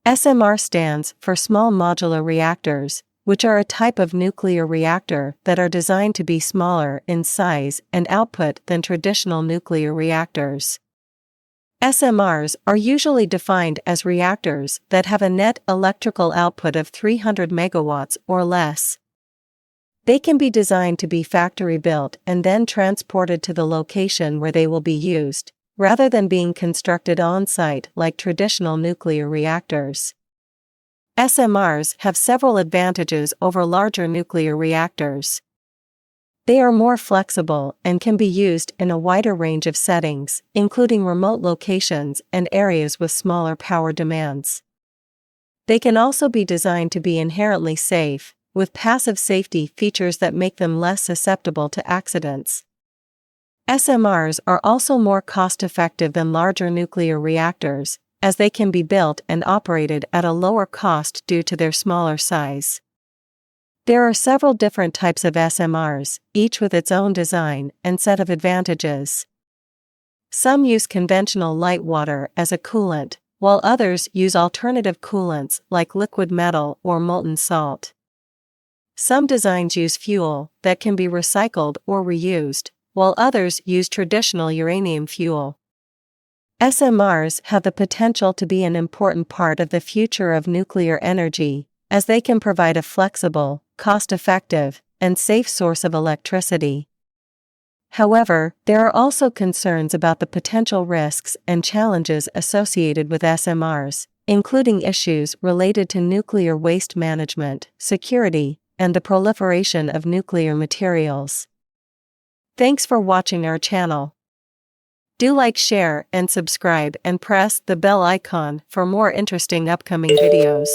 SMR stands for Small Modular Reactors, which are a type of nuclear reactor that are designed to be smaller in size and output than traditional nuclear reactors. SMRs are usually defined as reactors that have a net electrical output of 300 megawatts or less. They can be designed to be factory-built and then transported to the location where they will be used, rather than being constructed on-site like traditional nuclear reactors. SMRs have several advantages over larger nuclear reactors. They are more flexible and can be used in a wider range of settings, including remote locations and areas with smaller power demands. They can also be designed to be inherently safe, with passive safety features that make them less susceptible to accidents. SMRs are also more cost-effective than larger nuclear reactors, as they can be built and operated at a lower cost due to their smaller size. There are several different types of SMRs, each with its own design and set of advantages. Some use conventional light water as a coolant, while others use alternative coolants like liquid metal or molten salt. Some designs use fuel that can be recycled or reused, while others use traditional uranium fuel. SMRs have the potential to be an important part of the future of nuclear energy, as they can provide a flexible, cost-effective, and safe source of electricity. However, there are also concerns about the potential risks and challenges associated with SMRs, including issues related to nuclear waste management, security, and the proliferation of nuclear materials. Thanks for watching our channel. Do like, share, and subscribe, and press the bell icon for more interesting upcoming videos.